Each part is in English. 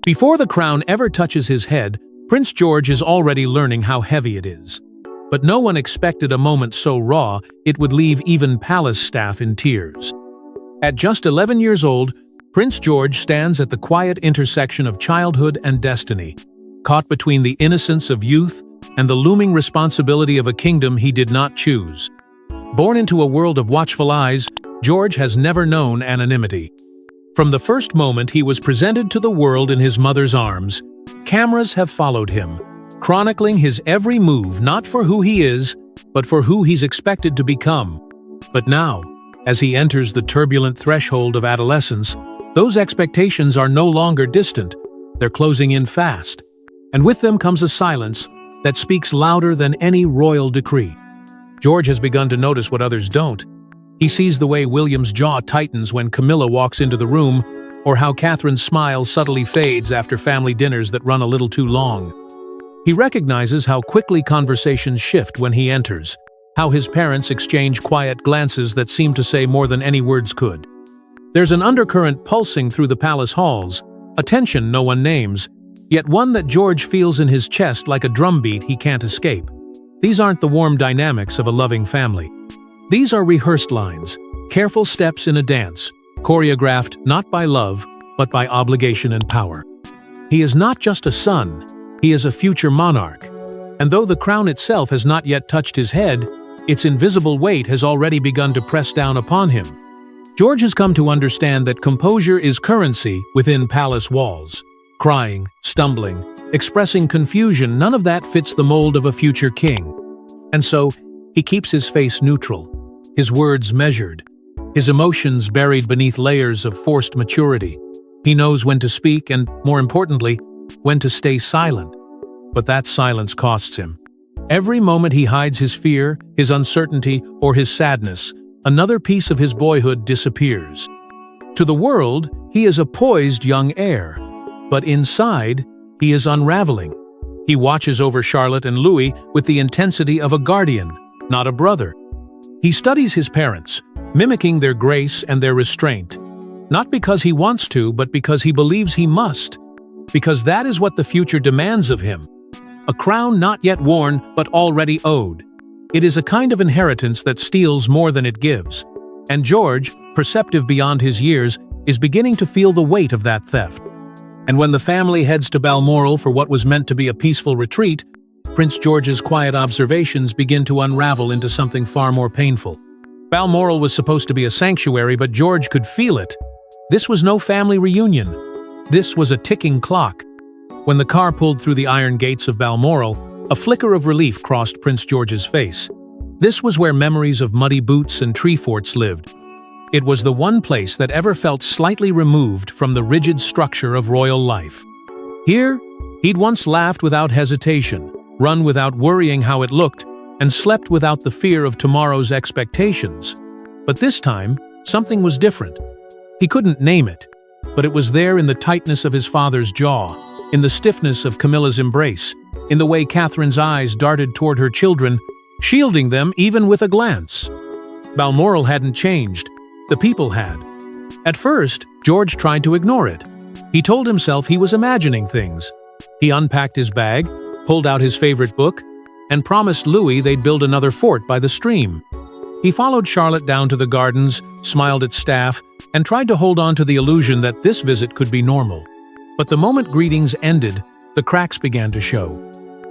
Before the crown ever touches his head, Prince George is already learning how heavy it is. But no one expected a moment so raw it would leave even palace staff in tears. At just 11 years old, Prince George stands at the quiet intersection of childhood and destiny, caught between the innocence of youth and the looming responsibility of a kingdom he did not choose. Born into a world of watchful eyes, George has never known anonymity. From the first moment he was presented to the world in his mother's arms, cameras have followed him, chronicling his every move not for who he is, but for who he's expected to become. But now, as he enters the turbulent threshold of adolescence, those expectations are no longer distant, they're closing in fast. And with them comes a silence that speaks louder than any royal decree. George has begun to notice what others don't. He sees the way William's jaw tightens when Camilla walks into the room, or how Catherine's smile subtly fades after family dinners that run a little too long. He recognizes how quickly conversations shift when he enters, how his parents exchange quiet glances that seem to say more than any words could. There's an undercurrent pulsing through the palace halls, a tension no one names, yet one that George feels in his chest like a drumbeat he can't escape. These aren't the warm dynamics of a loving family. These are rehearsed lines, careful steps in a dance, choreographed not by love, but by obligation and power. He is not just a son, he is a future monarch. And though the crown itself has not yet touched his head, its invisible weight has already begun to press down upon him. George has come to understand that composure is currency within palace walls. Crying, stumbling, expressing confusion, none of that fits the mold of a future king. And so, he keeps his face neutral, his words measured, his emotions buried beneath layers of forced maturity. He knows when to speak and, more importantly, when to stay silent. But that silence costs him. Every moment he hides his fear, his uncertainty, or his sadness, another piece of his boyhood disappears. To the world, he is a poised young heir. But inside, he is unraveling. He watches over Charlotte and Louis with the intensity of a guardian, not a brother. He studies his parents, mimicking their grace and their restraint, not because he wants to, but because he believes he must, because that is what the future demands of him. A crown not yet worn, but already owed. It is a kind of inheritance that steals more than it gives. And George, perceptive beyond his years, is beginning to feel the weight of that theft. And when the family heads to Balmoral for what was meant to be a peaceful retreat, Prince George's quiet observations begin to unravel into something far more painful. Balmoral was supposed to be a sanctuary, but George could feel it. This was no family reunion. This was a ticking clock. When the car pulled through the iron gates of Balmoral, a flicker of relief crossed Prince George's face. This was where memories of muddy boots and tree forts lived. It was the one place that ever felt slightly removed from the rigid structure of royal life. Here, he'd once laughed without hesitation, run without worrying how it looked, and slept without the fear of tomorrow's expectations. But this time, something was different. He couldn't name it, but it was there in the tightness of his father's jaw, in the stiffness of Camilla's embrace, in the way Catherine's eyes darted toward her children, shielding them even with a glance. Balmoral hadn't changed. The people had. At first, George tried to ignore it. He told himself he was imagining things. He unpacked his bag, pulled out his favorite book, and promised Louis they'd build another fort by the stream. He followed Charlotte down to the gardens, smiled at staff, and tried to hold on to the illusion that this visit could be normal. But the moment greetings ended, the cracks began to show.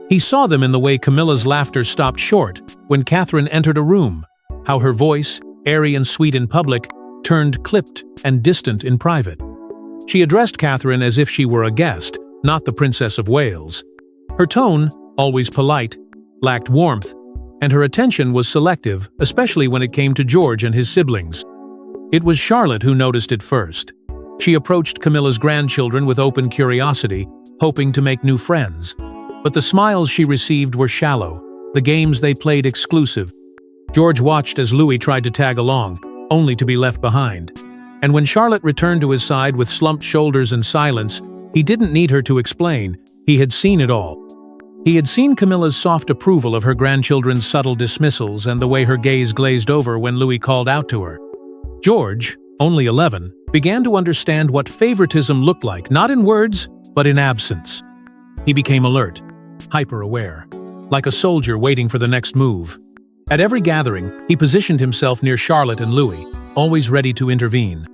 He saw them in the way Camilla's laughter stopped short when Catherine entered a room, how her voice, airy and sweet in public, turned clipped and distant in private. She addressed Catherine as if she were a guest, not the Princess of Wales. Her tone, always polite, lacked warmth, and her attention was selective, especially when it came to George and his siblings. It was Charlotte who noticed it first. She approached Camilla's grandchildren with open curiosity, hoping to make new friends. But the smiles she received were shallow, the games they played exclusive. George watched as Louis tried to tag along, only to be left behind. And when Charlotte returned to his side with slumped shoulders and silence, he didn't need her to explain. He had seen it all. He had seen Camilla's soft approval of her grandchildren's subtle dismissals and the way her gaze glazed over when Louis called out to her. George, only 11, began to understand what favoritism looked like, not in words, but in absence. He became alert, hyper-aware, like a soldier waiting for the next move. At every gathering, he positioned himself near Charlotte and Louis, always ready to intervene.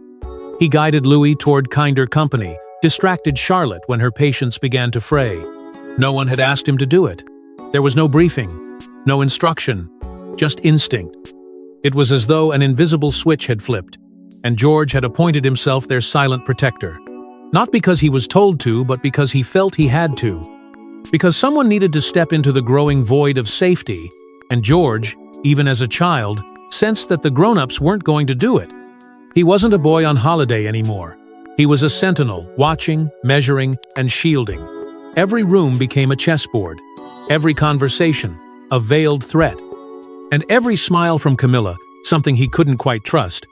He guided Louis toward kinder company, distracted Charlotte when her patience began to fray. No one had asked him to do it. There was no briefing, no instruction, just instinct. It was as though an invisible switch had flipped, and George had appointed himself their silent protector. Not because he was told to, but because he felt he had to. Because someone needed to step into the growing void of safety, and George, even as a child, sensed that the grown-ups weren't going to do it. He wasn't a boy on holiday anymore. He was a sentinel, watching, measuring, and shielding. Every room became a chessboard, every conversation, a veiled threat. And every smile from Camilla, something he couldn't quite trust.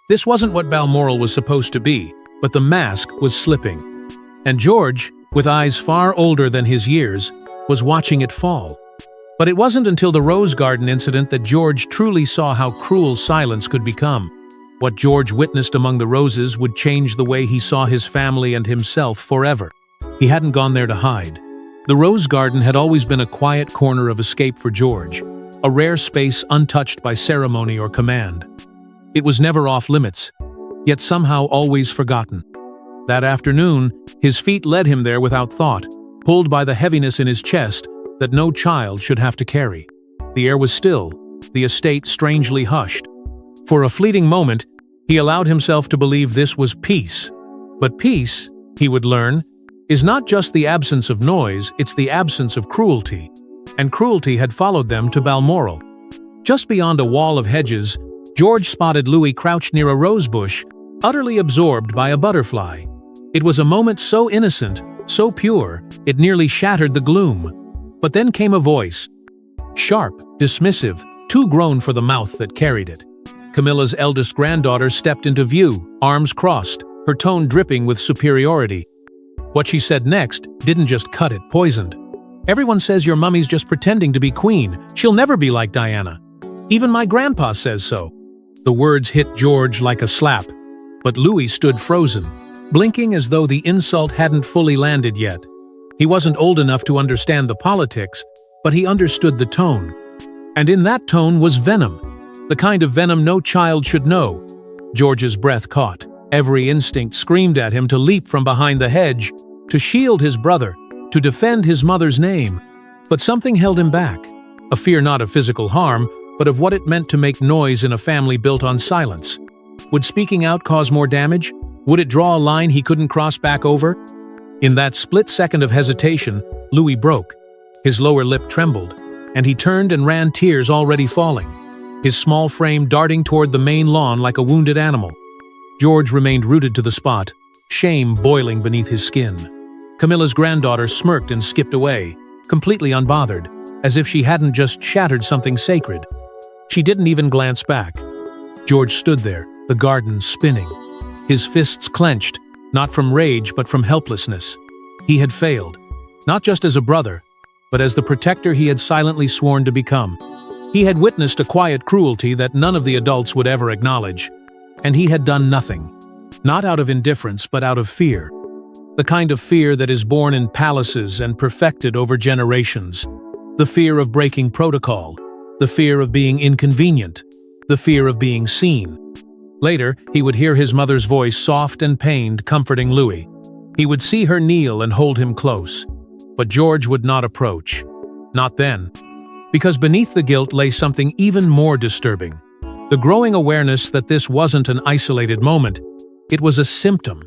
This wasn't what Balmoral was supposed to be, but the mask was slipping. And George, with eyes far older than his years, was watching it fall. But it wasn't until the Rose Garden incident that George truly saw how cruel silence could become. What George witnessed among the roses would change the way he saw his family and himself forever. He hadn't gone there to hide. The Rose Garden had always been a quiet corner of escape for George, a rare space untouched by ceremony or command. It was never off limits, yet somehow always forgotten. That afternoon, his feet led him there without thought, pulled by the heaviness in his chest that no child should have to carry. The air was still, the estate strangely hushed. For a fleeting moment, he allowed himself to believe this was peace. But peace, he would learn, is not just the absence of noise, it's the absence of cruelty. And cruelty had followed them to Balmoral. Just beyond a wall of hedges, George spotted Louis crouched near a rosebush, utterly absorbed by a butterfly. It was a moment so innocent, so pure, it nearly shattered the gloom. But then came a voice. Sharp, dismissive, too grown for the mouth that carried it. Camilla's eldest granddaughter stepped into view, arms crossed, her tone dripping with superiority. What she said next didn't just cut it, poisoned. Everyone says your mummy's just pretending to be queen. She'll never be like Diana. Even my grandpa says so. The words hit George like a slap, but Louis stood frozen, blinking as though the insult hadn't fully landed yet. He wasn't old enough to understand the politics, but he understood the tone. And in that tone was venom. The kind of venom no child should know. George's breath caught. Every instinct screamed at him to leap from behind the hedge, to shield his brother, to defend his mother's name. But something held him back. A fear not of physical harm, but of what it meant to make noise in a family built on silence. Would speaking out cause more damage? Would it draw a line he couldn't cross back over? In that split second of hesitation, Louis broke. His lower lip trembled, and he turned and ran, tears already falling, his small frame darting toward the main lawn like a wounded animal. George remained rooted to the spot, shame boiling beneath his skin. Camilla's granddaughter smirked and skipped away, completely unbothered, as if she hadn't just shattered something sacred. She didn't even glance back. George stood there, the garden spinning, his fists clenched, not from rage but from helplessness. He had failed, not just as a brother, but as the protector he had silently sworn to become. He had witnessed a quiet cruelty that none of the adults would ever acknowledge, and he had done nothing, not out of indifference but out of fear. The kind of fear that is born in palaces and perfected over generations. The fear of breaking protocol, the fear of being inconvenient, the fear of being seen. Later, he would hear his mother's voice, soft and pained, comforting Louis. He would see her kneel and hold him close. But George would not approach. Not then. Because beneath the guilt lay something even more disturbing. The growing awareness that this wasn't an isolated moment. It was a symptom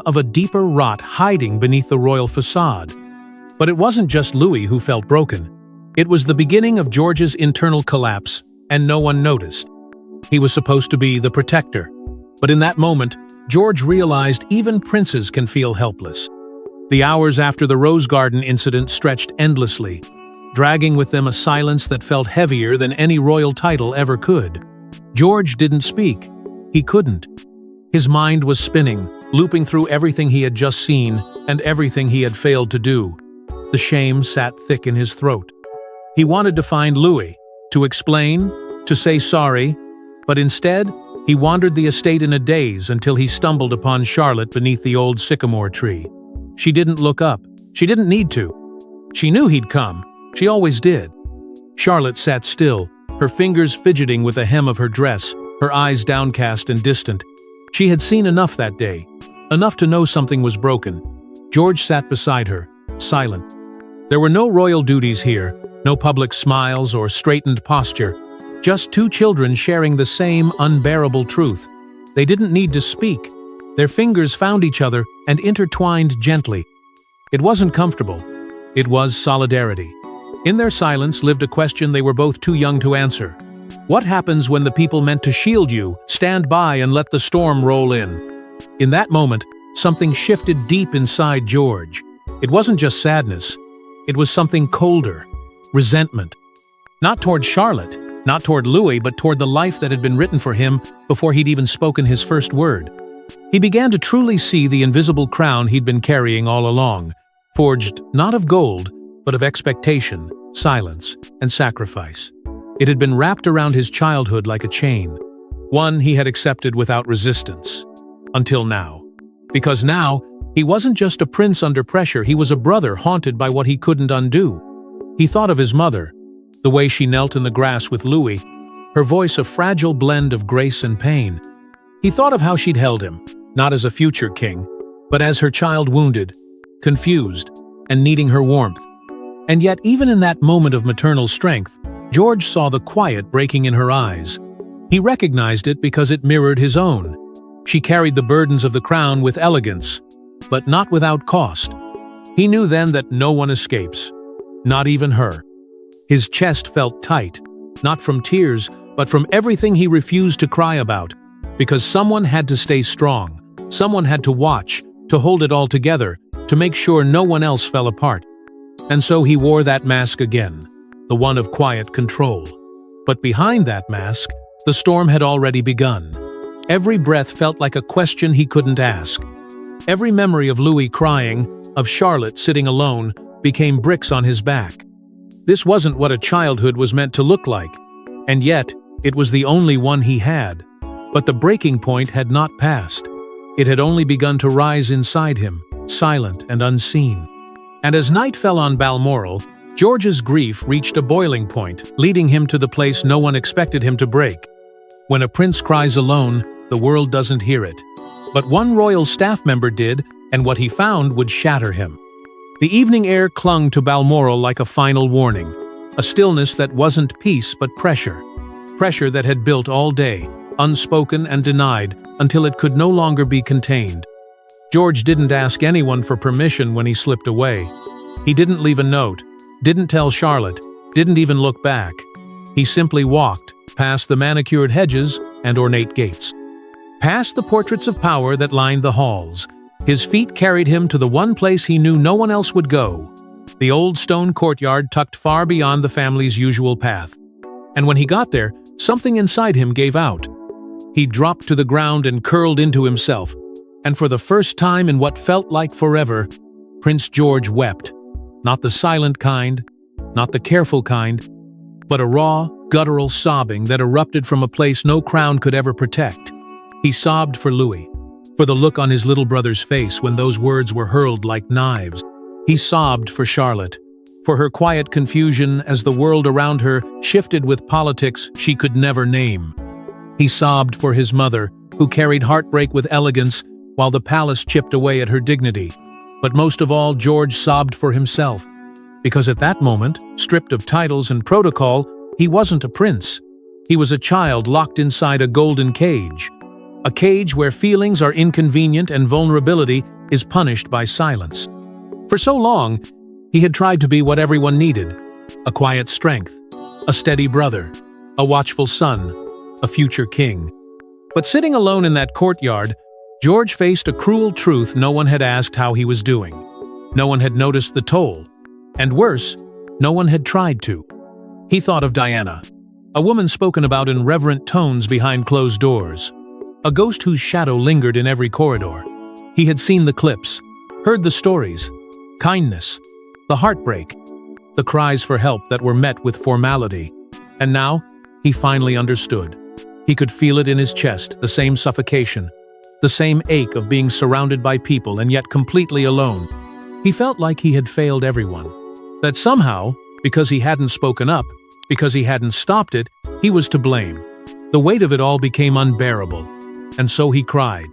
of a deeper rot hiding beneath the royal facade. But it wasn't just Louis who felt broken. It was the beginning of George's internal collapse, and no one noticed. He was supposed to be the protector. But in that moment, George realized even princes can feel helpless. The hours after the Rose Garden incident stretched endlessly, dragging with them a silence that felt heavier than any royal title ever could. George didn't speak. He couldn't. His mind was spinning, looping through everything he had just seen and everything he had failed to do. The shame sat thick in his throat. He wanted to find Louis, to explain, to say sorry, but instead, he wandered the estate in a daze until he stumbled upon Charlotte beneath the old sycamore tree. She didn't look up. She didn't need to. She knew he'd come. She always did. Charlotte sat still, her fingers fidgeting with the hem of her dress, her eyes downcast and distant. She had seen enough that day, enough to know something was broken. George sat beside her, silent. There were no royal duties here, no public smiles or straightened posture, just two children sharing the same unbearable truth. They didn't need to speak. Their fingers found each other and intertwined gently. It wasn't comfortable. It was solidarity. In their silence lived a question they were both too young to answer. What happens when the people meant to shield you stand by and let the storm roll in? In that moment, something shifted deep inside George. It wasn't just sadness. It was something colder, resentment. Not toward Charlotte, not toward Louis, but toward the life that had been written for him before he'd even spoken his first word. He began to truly see the invisible crown he'd been carrying all along, forged not of gold, but of expectation, silence, and sacrifice. It had been wrapped around his childhood like a chain, one he had accepted without resistance. Until now. Because now, he wasn't just a prince under pressure, he was a brother haunted by what he couldn't undo. He thought of his mother, the way she knelt in the grass with Louis, her voice a fragile blend of grace and pain. He thought of how she'd held him, not as a future king, but as her child wounded, confused, and needing her warmth. And yet, even in that moment of maternal strength, George saw the quiet breaking in her eyes. He recognized it because it mirrored his own. She carried the burdens of the crown with elegance, but not without cost. He knew then that no one escapes, not even her. His chest felt tight, not from tears, but from everything he refused to cry about, because someone had to stay strong, someone had to watch, to hold it all together, to make sure no one else fell apart. And so he wore that mask again, the one of quiet control. But behind that mask, the storm had already begun. Every breath felt like a question he couldn't ask. Every memory of Louis crying, of Charlotte sitting alone, became bricks on his back. This wasn't what a childhood was meant to look like, and yet, it was the only one he had. But the breaking point had not passed. It had only begun to rise inside him, silent and unseen. And as night fell on Balmoral, George's grief reached a boiling point, leading him to the place no one expected him to break. When a prince cries alone, the world doesn't hear it. But one royal staff member did, and what he found would shatter him. The evening air clung to Balmoral like a final warning, a stillness that wasn't peace but pressure. Pressure that had built all day, unspoken and denied, until it could no longer be contained. George didn't ask anyone for permission when he slipped away. He didn't leave a note, didn't tell Charlotte, didn't even look back. He simply walked, past the manicured hedges and ornate gates. Past the portraits of power that lined the halls. His feet carried him to the one place he knew no one else would go, the old stone courtyard tucked far beyond the family's usual path. And when he got there, something inside him gave out. He dropped to the ground and curled into himself, and for the first time in what felt like forever, Prince George wept. Not the silent kind, not the careful kind, but a raw, guttural sobbing that erupted from a place no crown could ever protect. He sobbed for Louis, for the look on his little brother's face when those words were hurled like knives. He sobbed for Charlotte, for her quiet confusion as the world around her shifted with politics she could never name. He sobbed for his mother, who carried heartbreak with elegance while the palace chipped away at her dignity. But most of all, George sobbed for himself, because at that moment, stripped of titles and protocol, he wasn't a prince. He was a child locked inside a golden cage. A cage where feelings are inconvenient and vulnerability is punished by silence. For so long, he had tried to be what everyone needed: a quiet strength, a steady brother, a watchful son, a future king. But sitting alone in that courtyard, George faced a cruel truth no one had asked how he was doing. No one had noticed the toll. And worse, no one had tried to. He thought of Diana, a woman spoken about in reverent tones behind closed doors. A ghost whose shadow lingered in every corridor. He had seen the clips, heard the stories, kindness, the heartbreak, the cries for help that were met with formality. And now, he finally understood. He could feel it in his chest, the same suffocation, the same ache of being surrounded by people and yet completely alone. He felt like he had failed everyone. That somehow, because he hadn't spoken up, because he hadn't stopped it, he was to blame. The weight of it all became unbearable. And so he cried.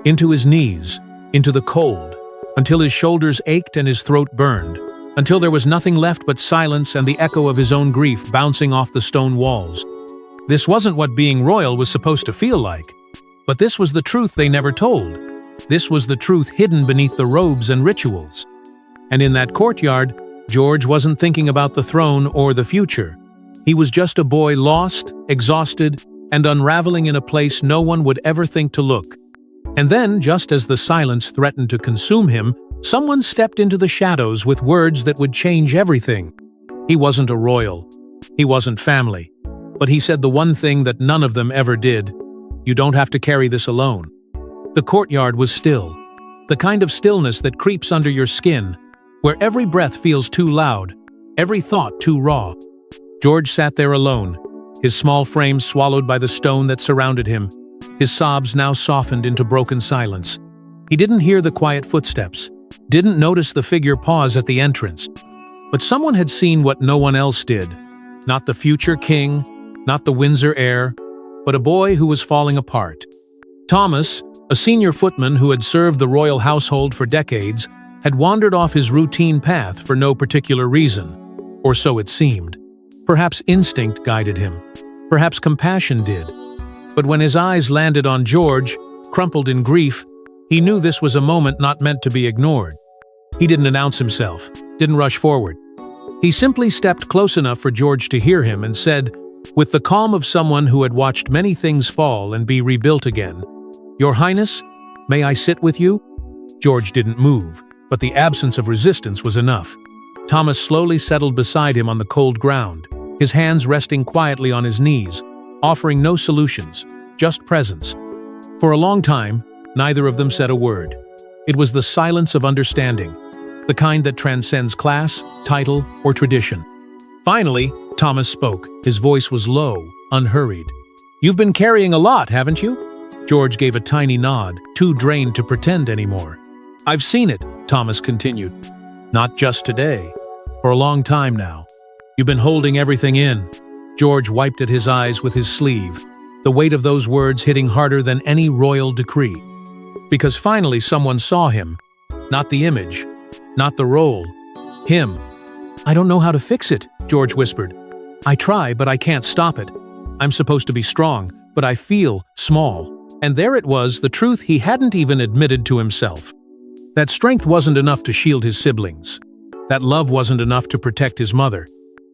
Into his knees, into the cold, until his shoulders ached and his throat burned, until there was nothing left but silence and the echo of his own grief bouncing off the stone walls. This wasn't what being royal was supposed to feel like. But this was the truth they never told. This was the truth hidden beneath the robes and rituals. And in that courtyard, George wasn't thinking about the throne or the future. He was just a boy lost, exhausted, and unraveling in a place no one would ever think to look. And then, just as the silence threatened to consume him, someone stepped into the shadows with words that would change everything. He wasn't a royal. He wasn't family. But he said the one thing that none of them ever did. You don't have to carry this alone. The courtyard was still. The kind of stillness that creeps under your skin, where every breath feels too loud, every thought too raw. George sat there alone, his small frame swallowed by the stone that surrounded him, his sobs now softened into broken silence. He didn't hear the quiet footsteps, didn't notice the figure pause at the entrance. But someone had seen what no one else did. Not the future king, not the Windsor heir, but a boy who was falling apart. Thomas, a senior footman who had served the royal household for decades, had wandered off his routine path for no particular reason, or so it seemed. Perhaps instinct guided him. Perhaps compassion did. But when his eyes landed on George, crumpled in grief, he knew this was a moment not meant to be ignored. He didn't announce himself, didn't rush forward. He simply stepped close enough for George to hear him and said, with the calm of someone who had watched many things fall and be rebuilt again, "Your Highness, may I sit with you?" George didn't move, but the absence of resistance was enough. Thomas slowly settled beside him on the cold ground, his hands resting quietly on his knees, offering no solutions, just presence. For a long time, neither of them said a word. It was the silence of understanding, the kind that transcends class, title, or tradition. Finally, Thomas spoke. His voice was low, unhurried. "You've been carrying a lot, haven't you?" George gave a tiny nod, too drained to pretend anymore. "I've seen it," Thomas continued. "Not just today. For a long time now. You've been holding everything in." George wiped at his eyes with his sleeve, the weight of those words hitting harder than any royal decree. Because finally someone saw him. Not the image, not the role. Him. "I don't know how to fix it," George whispered. "I try, but I can't stop it. I'm supposed to be strong, but I feel small." And there it was, the truth he hadn't even admitted to himself. That strength wasn't enough to shield his siblings. That love wasn't enough to protect his mother.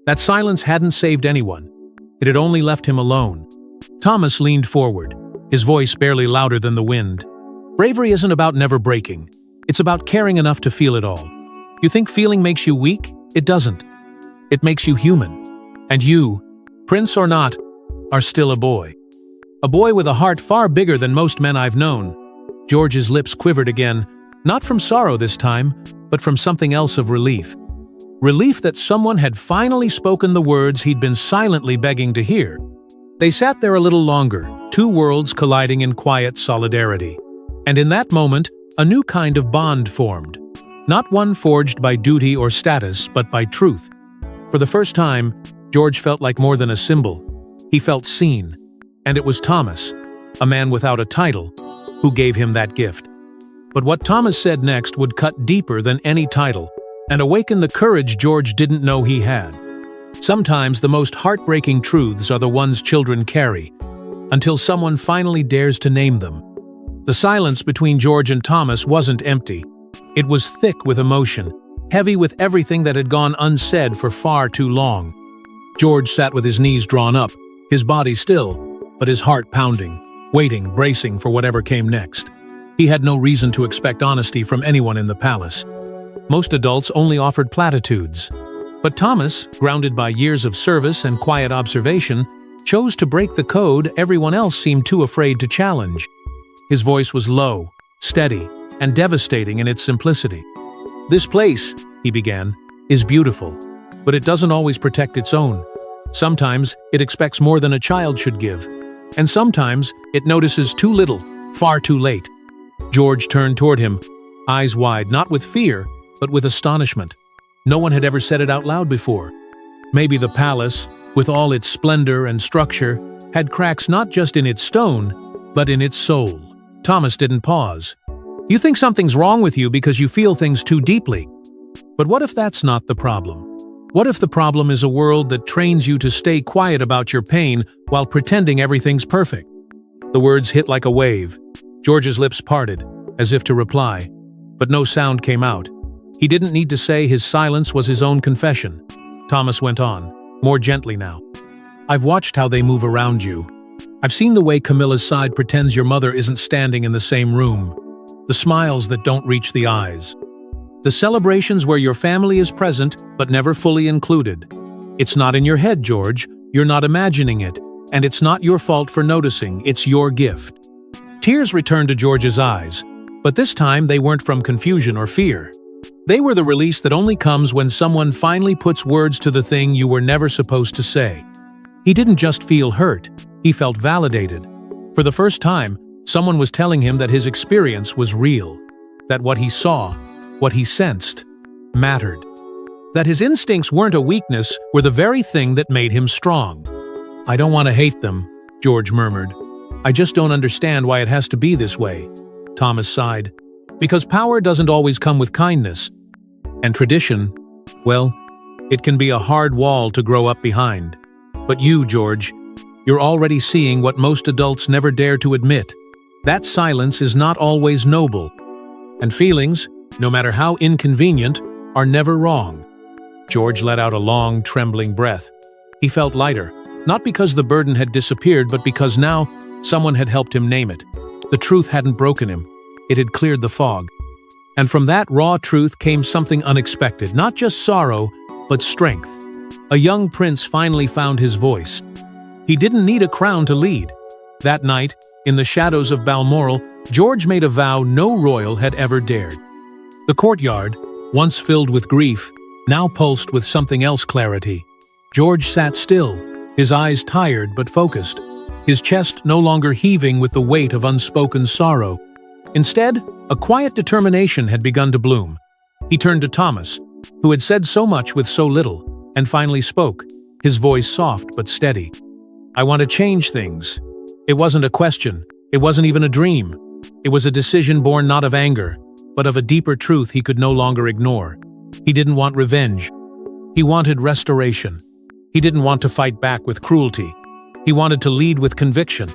That silence hadn't saved anyone. It had only left him alone. Thomas leaned forward, his voice barely louder than the wind. "Bravery isn't about never breaking. It's about caring enough to feel it all. You think feeling makes you weak? It doesn't. It makes you human. And you, prince or not, are still a boy. A boy with a heart far bigger than most men I've known." George's lips quivered again, not from sorrow this time, but from something else of relief. Relief that someone had finally spoken the words he'd been silently begging to hear. They sat there a little longer, two worlds colliding in quiet solidarity. And in that moment, a new kind of bond formed. Not one forged by duty or status, but by truth. For the first time, George felt like more than a symbol. He felt seen. And it was Thomas, a man without a title, who gave him that gift. But what Thomas said next would cut deeper than any title, and awaken the courage George didn't know he had. Sometimes the most heartbreaking truths are the ones children carry, until someone finally dares to name them. The silence between George and Thomas wasn't empty. It was thick with emotion, heavy with everything that had gone unsaid for far too long. George sat with his knees drawn up, his body still, but his heart pounding, waiting, bracing for whatever came next. He had no reason to expect honesty from anyone in the palace. Most adults only offered platitudes. But Thomas, grounded by years of service and quiet observation, chose to break the code everyone else seemed too afraid to challenge. His voice was low, steady, and devastating in its simplicity. "This place," he began, "is beautiful, but it doesn't always protect its own. Sometimes it expects more than a child should give, and sometimes it notices too little, far too late." George turned toward him, eyes wide, not with fear, but with astonishment. No one had ever said it out loud before. Maybe the palace, with all its splendor and structure, had cracks not just in its stone, but in its soul. Thomas didn't pause. You think something's wrong with you because you feel things too deeply. But what if that's not the problem? What if the problem is a world that trains you to stay quiet about your pain while pretending everything's perfect? The words hit like a wave. George's lips parted, as if to reply, but no sound came out. He didn't need to say his silence was his own confession. Thomas went on, more gently now. I've watched how they move around you. I've seen the way Camilla's side pretends your mother isn't standing in the same room. The smiles that don't reach the eyes. The celebrations where your family is present but never fully included. It's not in your head, George. You're not imagining it. And it's not your fault for noticing. It's your gift. Tears returned to George's eyes, but this time they weren't from confusion or fear. They were the release that only comes when someone finally puts words to the thing you were never supposed to say. He didn't just feel hurt, he felt validated. For the first time, someone was telling him that his experience was real, that what he saw, what he sensed, mattered. That his instincts weren't a weakness were the very thing that made him strong. I don't want to hate them, George murmured. I just don't understand why it has to be this way. Thomas sighed. Because power doesn't always come with kindness. And tradition, well, it can be a hard wall to grow up behind. But you, George, you're already seeing what most adults never dare to admit. That silence is not always noble. And feelings, no matter how inconvenient, are never wrong. George let out a long, trembling breath. He felt lighter, not because the burden had disappeared, but because now someone had helped him name it. The truth hadn't broken him. It had cleared the fog. And from that raw truth came something unexpected, not just sorrow, but strength. A young prince finally found his voice. He didn't need a crown to lead. That night, in the shadows of Balmoral, George made a vow no royal had ever dared. The courtyard, once filled with grief, now pulsed with something else: clarity. George sat still, his eyes tired but focused, his chest no longer heaving with the weight of unspoken sorrow. Instead, a quiet determination had begun to bloom. He turned to Thomas, who had said so much with so little, and finally spoke, his voice soft but steady. I want to change things. It wasn't a question. It wasn't even a dream. It was a decision born not of anger, but of a deeper truth he could no longer ignore. He didn't want revenge. He wanted restoration. He didn't want to fight back with cruelty. He wanted to lead with conviction.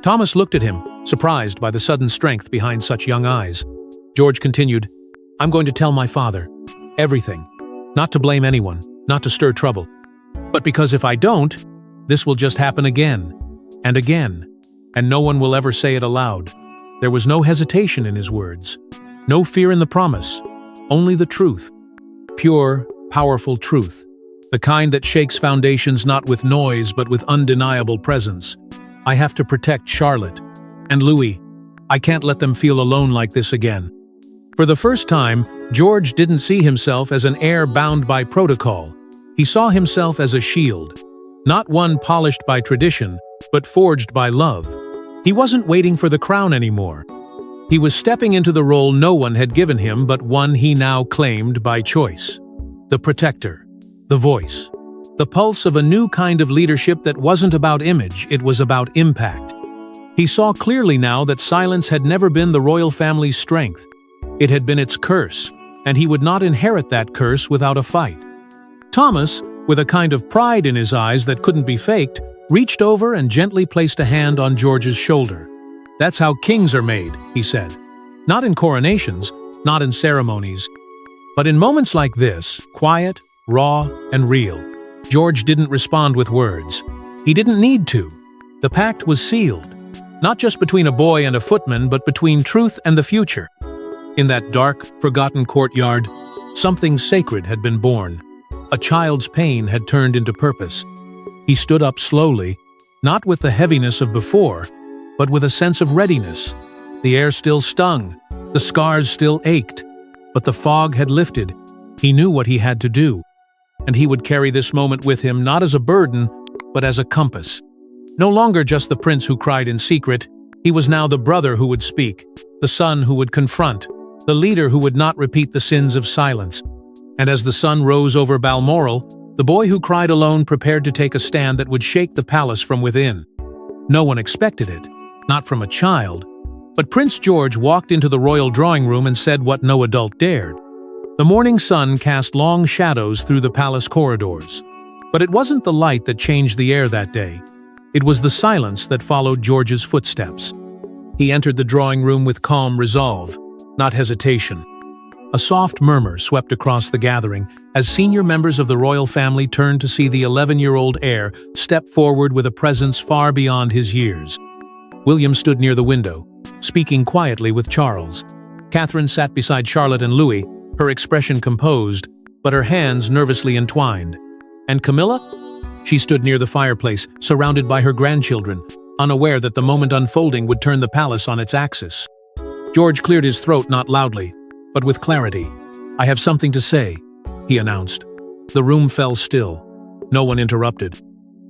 Thomas looked at him, surprised by the sudden strength behind such young eyes. George continued, I'm going to tell my father. Everything. Not to blame anyone, not to stir trouble. But because if I don't, this will just happen again, and again, and no one will ever say it aloud. There was no hesitation in his words. No fear in the promise. Only the truth. Pure, powerful truth. The kind that shakes foundations not with noise but with undeniable presence. I have to protect Charlotte. And Louis. I can't let them feel alone like this again. For the first time, George didn't see himself as an heir bound by protocol. He saw himself as a shield. Not one polished by tradition, but forged by love. He wasn't waiting for the crown anymore. He was stepping into the role no one had given him but one he now claimed by choice. The protector. The voice. The pulse of a new kind of leadership that wasn't about image, it was about impact. He saw clearly now that silence had never been the royal family's strength. It had been its curse, and he would not inherit that curse without a fight. Thomas, with a kind of pride in his eyes that couldn't be faked, reached over and gently placed a hand on George's shoulder. That's how kings are made, he said. Not in coronations, not in ceremonies, but in moments like this, quiet, raw, and real. George didn't respond with words. He didn't need to. The pact was sealed, not just between a boy and a footman, but between truth and the future. In that dark, forgotten courtyard, something sacred had been born. A child's pain had turned into purpose. He stood up slowly, not with the heaviness of before, but with a sense of readiness. The air still stung, the scars still ached, but the fog had lifted. He knew what he had to do, and he would carry this moment with him not as a burden, but as a compass. No longer just the prince who cried in secret, he was now the brother who would speak, the son who would confront, the leader who would not repeat the sins of silence. And as the sun rose over Balmoral, the boy who cried alone prepared to take a stand that would shake the palace from within. No one expected it, not from a child. But Prince George walked into the royal drawing room and said what no adult dared. The morning sun cast long shadows through the palace corridors. But it wasn't the light that changed the air that day. It was the silence that followed George's footsteps. He entered the drawing room with calm resolve, not hesitation. A soft murmur swept across the gathering as senior members of the royal family turned to see the 11-year-old heir step forward with a presence far beyond his years. William stood near the window, speaking quietly with Charles. Catherine sat beside Charlotte and Louis, her expression composed, but her hands nervously entwined. And Camilla? She stood near the fireplace, surrounded by her grandchildren, unaware that the moment unfolding would turn the palace on its axis. George cleared his throat not loudly, but with clarity. "I have something to say," he announced. The room fell still. No one interrupted.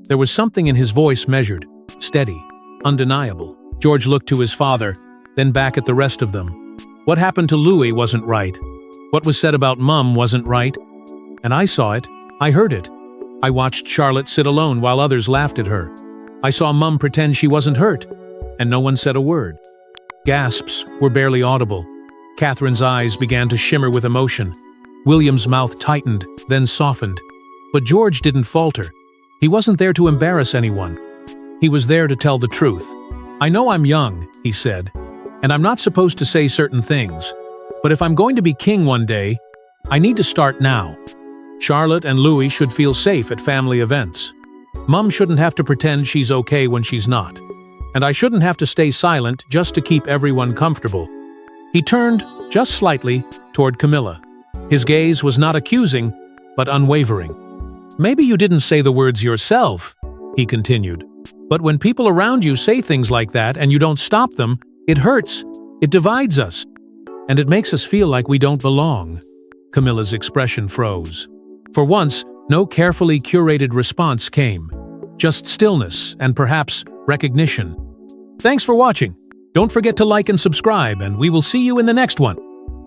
There was something in his voice measured, steady, undeniable. George looked to his father, then back at the rest of them. What happened to Louis wasn't right. What was said about Mum wasn't right. And I saw it. I heard it. I watched Charlotte sit alone while others laughed at her. I saw Mum pretend she wasn't hurt, and no one said a word. Gasps were barely audible. Catherine's eyes began to shimmer with emotion. William's mouth tightened, then softened. But George didn't falter. He wasn't there to embarrass anyone. He was there to tell the truth. "I know I'm young," he said, "and I'm not supposed to say certain things. But if I'm going to be king one day, I need to start now. Charlotte and Louis should feel safe at family events. Mum shouldn't have to pretend she's okay when she's not. And I shouldn't have to stay silent just to keep everyone comfortable." He turned, just slightly, toward Camilla. His gaze was not accusing, but unwavering. "Maybe you didn't say the words yourself," he continued. "But when people around you say things like that and you don't stop them, it hurts, it divides us, and it makes us feel like we don't belong." Camilla's expression froze. For once, no carefully curated response came. Just stillness and perhaps recognition. Thanks for watching. Don't forget to like and subscribe, and we will see you in the next one.